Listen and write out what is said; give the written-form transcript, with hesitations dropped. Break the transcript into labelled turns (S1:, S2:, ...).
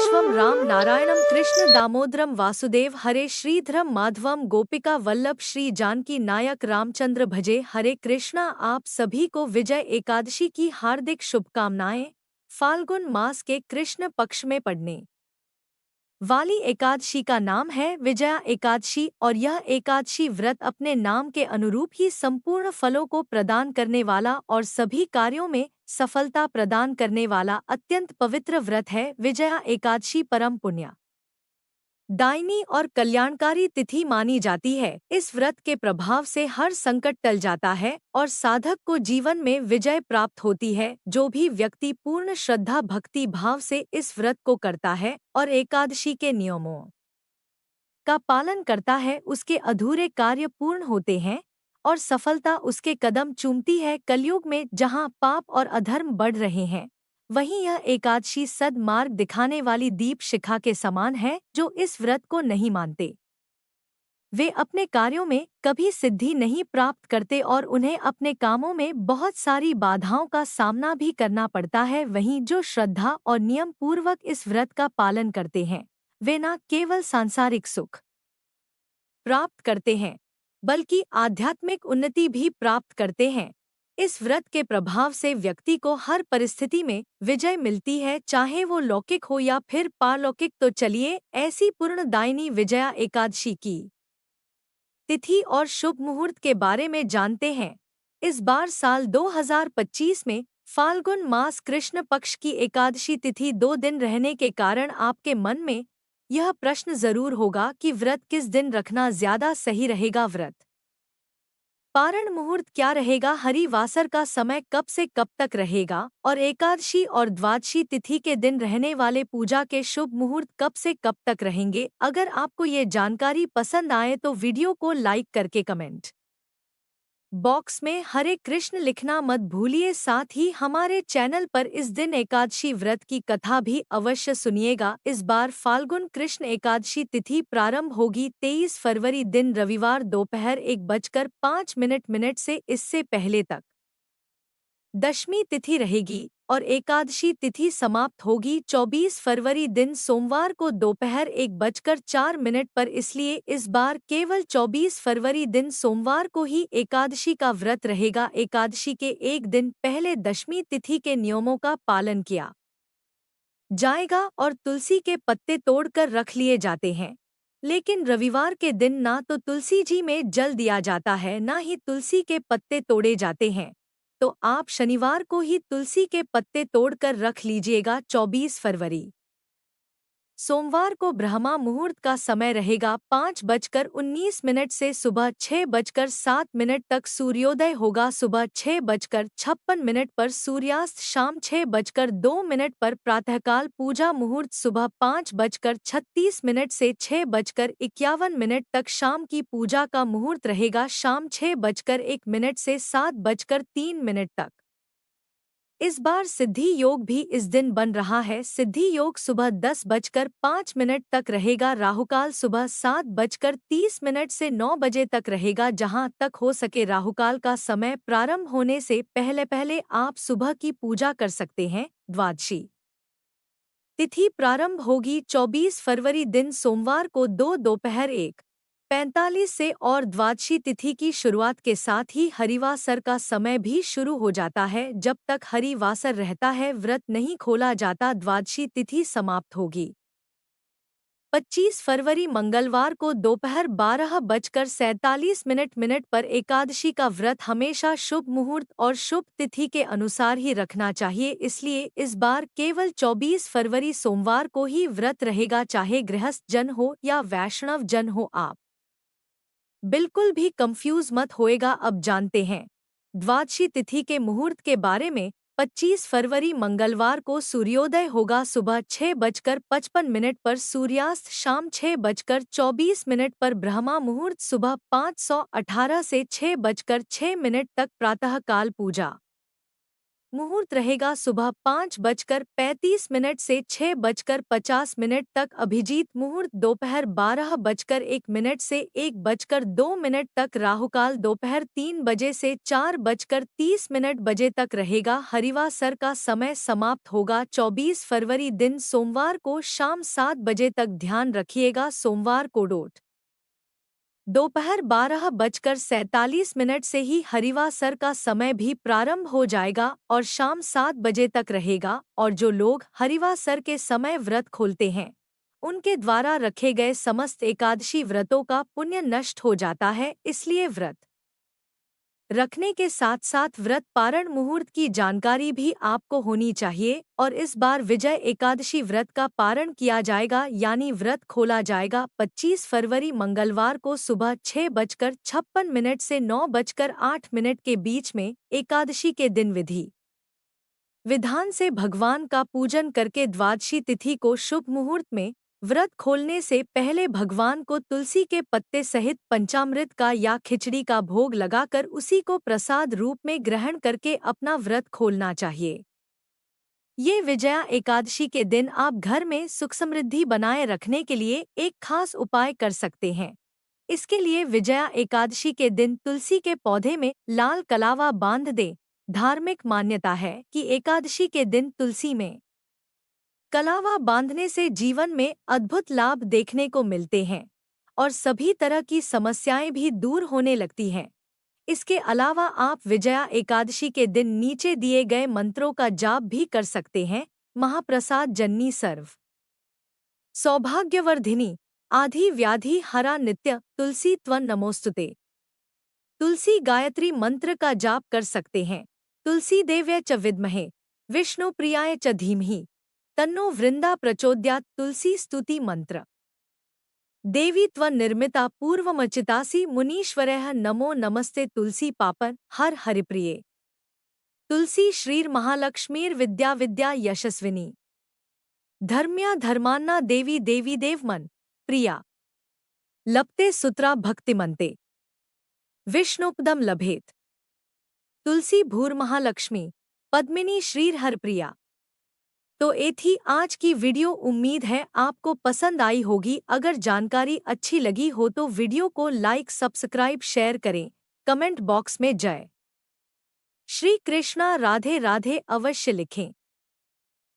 S1: विश्वम राम नारायणम कृष्ण दामोदरम वासुदेव हरे श्रीधरम माधवम गोपिका वल्लभ श्री जानकी नायक रामचंद्र भजे हरे कृष्णा। आप सभी को विजय एकादशी की हार्दिक शुभकामनाएं। फाल्गुन मास के कृष्ण पक्ष में पड़ने वाली एकादशी का नाम है विजया एकादशी और यह एकादशी व्रत अपने नाम के अनुरूप ही संपूर्ण फलों को प्रदान करने वाला और सभी कार्यों में सफलता प्रदान करने वाला अत्यंत पवित्र व्रत है। विजया एकादशी परम पुण्य दायिनी और कल्याणकारी तिथि मानी जाती है। इस व्रत के प्रभाव से हर संकट टल जाता है और साधक को जीवन में विजय प्राप्त होती है। जो भी व्यक्ति पूर्ण श्रद्धा भक्ति भाव से इस व्रत को करता है और एकादशी के नियमों का पालन करता है, उसके अधूरे कार्य पूर्ण होते हैं और सफलता उसके कदम चूमती है। कलयुग में जहाँ पाप और अधर्म बढ़ रहे हैं, वहीं यह एकादशी सद्मार्ग दिखाने वाली दीप शिखा के समान है। जो इस व्रत को नहीं मानते वे अपने कार्यों में कभी सिद्धि नहीं प्राप्त करते और उन्हें अपने कामों में बहुत सारी बाधाओं का सामना भी करना पड़ता है। वहीं जो श्रद्धा और नियम पूर्वक इस व्रत का पालन करते हैं, वे न केवल सांसारिक सुख प्राप्त करते हैं बल्कि आध्यात्मिक उन्नति भी प्राप्त करते हैं। इस व्रत के प्रभाव से व्यक्ति को हर परिस्थिति में विजय मिलती है, चाहे वो लौकिक हो या फिर पारलौकिक। तो चलिए ऐसी पूर्णदायिनी विजया एकादशी की तिथि और शुभ मुहूर्त के बारे में जानते हैं। इस बार साल 2025 में फाल्गुन मास कृष्ण पक्ष की एकादशी तिथि 2 दिन रहने के कारण आपके मन में यह प्रश्न जरूर होगा कि व्रत किस दिन रखना ज्यादा सही रहेगा। व्रत पारण मुहूर्त क्या रहेगा, हरिवासर का समय कब से कब तक रहेगा और एकादशी और द्वादशी तिथि के दिन रहने वाले पूजा के शुभ मुहूर्त कब से कब तक रहेंगे। अगर आपको ये जानकारी पसंद आए तो वीडियो को लाइक करके कमेंट बॉक्स में हरे कृष्ण लिखना मत भूलिए। साथ ही हमारे चैनल पर इस दिन एकादशी व्रत की कथा भी अवश्य सुनिएगा। इस बार फाल्गुन कृष्ण एकादशी तिथि प्रारंभ होगी 23 फरवरी दिन रविवार दोपहर 1:05 से। इससे पहले तक दशमी तिथि रहेगी और एकादशी तिथि समाप्त होगी 24 फरवरी दिन सोमवार को दोपहर 1:04 पर। इसलिए इस बार केवल 24 फरवरी दिन सोमवार को ही एकादशी का व्रत रहेगा। एकादशी के एक दिन पहले दशमी तिथि के नियमों का पालन किया जाएगा और तुलसी के पत्ते तोड़कर रख लिए जाते हैं। लेकिन रविवार के दिन ना तो तुलसी जी में जल दिया जाता है, ना ही तुलसी के पत्ते तोड़े जाते हैं। तो आप शनिवार को ही तुलसी के पत्ते तोड़कर रख लीजिएगा। 24 फरवरी सोमवार को ब्रह्मा मुहूर्त का समय रहेगा 5:19 से सुबह 6:07 तक सूर्योदय होगा। सुबह 6:56 पर सूर्यास्त, शाम 6:02 पर प्रातःकाल पूजा मुहूर्त सुबह 5:36 से 6:51 तक शाम की पूजा का मुहूर्त रहेगा। शाम 6:01 से 7:03 तक। इस बार सिद्धि योग भी इस दिन बन रहा है। सिद्धि योग सुबह 10:05 तक रहेगा। राहुकाल सुबह 7:30 से 9 बजे तक रहेगा। जहां तक हो सके राहुकाल का समय प्रारंभ होने से पहले पहले आप सुबह की पूजा कर सकते हैं। द्वादशी तिथि प्रारंभ होगी 24 फरवरी दिन सोमवार को दोपहर 1:45 से और द्वादशी तिथि की शुरुआत के साथ ही हरिवासर का समय भी शुरू हो जाता है। जब तक हरिवासर रहता है व्रत नहीं खोला जाता। द्वादशी तिथि समाप्त होगी 25 फरवरी मंगलवार को दोपहर 12:47 पर। एकादशी का व्रत हमेशा शुभ मुहूर्त और शुभ तिथि के अनुसार ही रखना चाहिए, इसलिए इस बार केवल 24 फरवरी सोमवार को ही व्रत रहेगा, चाहे गृहस्थ जन हो या वैष्णव जन हो। आप बिल्कुल भी कंफ्यूज मत होएगा। अब जानते हैं द्वादशी तिथि के मुहूर्त के बारे में। 25 फरवरी मंगलवार को सूर्योदय होगा सुबह 6:55 पर, सूर्यास्त शाम 6:24 पर। ब्रह्मा मुहूर्त सुबह 5:18 से 6:06 तक। प्रातःकाल पूजा मुहूर्त रहेगा सुबह 5:35 से 6:50 तक। अभिजीत मुहूर्त दोपहर 12:01 से 1:02 तक। राहुकाल दोपहर 3 बजे से 4:30 बजे तक रहेगा। हरिवासर का समय समाप्त होगा 24 फरवरी दिन सोमवार को शाम 7 बजे तक। ध्यान रखिएगा सोमवार को डोट दोपहर 12:47 से ही हरिवासर का समय भी प्रारंभ हो जाएगा और शाम 7 बजे तक रहेगा। और जो लोग हरिवासर के समय व्रत खोलते हैं उनके द्वारा रखे गए समस्त एकादशी व्रतों का पुण्य नष्ट हो जाता है। इसलिए व्रत रखने के साथ साथ व्रत पारण मुहूर्त की जानकारी भी आपको होनी चाहिए। और इस बार विजय एकादशी व्रत का पारण किया जाएगा यानी व्रत खोला जाएगा 25 फरवरी मंगलवार को सुबह 6:56 से 9:08 के बीच में। एकादशी के दिन विधि विधान से भगवान का पूजन करके द्वादशी तिथि को शुभ मुहूर्त में व्रत खोलने से पहले भगवान को तुलसी के पत्ते सहित पंचामृत का या खिचड़ी का भोग लगाकर उसी को प्रसाद रूप में ग्रहण करके अपना व्रत खोलना चाहिए। ये विजया एकादशी के दिन आप घर में सुख समृद्धि बनाए रखने के लिए एक खास उपाय कर सकते हैं। इसके लिए विजया एकादशी के दिन तुलसी के पौधे में लाल कलावा बांध दें। धार्मिक मान्यता है कि एकादशी के दिन तुलसी में कलावा बांधने से जीवन में अद्भुत लाभ देखने को मिलते हैं और सभी तरह की समस्याएं भी दूर होने लगती हैं। इसके अलावा आप विजया एकादशी के दिन नीचे दिए गए मंत्रों का जाप भी कर सकते हैं। महाप्रसाद जन्नी सर्व सौभाग्यवर्धिनी आधि व्याधि हरा नित्य तुलसी त्वं नमोस्तुते। तुलसी गायत्री मंत्र का जाप कर सकते हैं। तुलसी देव्य च विद्महे विष्णु प्रियाय च धीमहि तन्नो वृंदा प्रचोदयात्। तुलसी स्तुति मंत्र देवी त्वं निर्मिता पूर्वमचितासि मुनीश्वरः नमो नमस्ते। तुलसी पापन हर हरिप्रिये तुलसी श्रीर महालक्ष्मीर विद्या विद्या यशस्विनी धर्म्या धर्मान्ना देवी देवी देवमन प्रिया लपते सुत्रा भक्तिमन्ते विष्णुपदम लभेत। तुलसी भूर महालक्ष्मी पद्मिनी श्रीर हरप्रिया। तो ये थी आज की वीडियो। उम्मीद है आपको पसंद आई होगी। अगर जानकारी अच्छी लगी हो तो वीडियो को लाइक सब्सक्राइब शेयर करें। कमेंट बॉक्स में जय श्री कृष्णा राधे राधे अवश्य लिखें।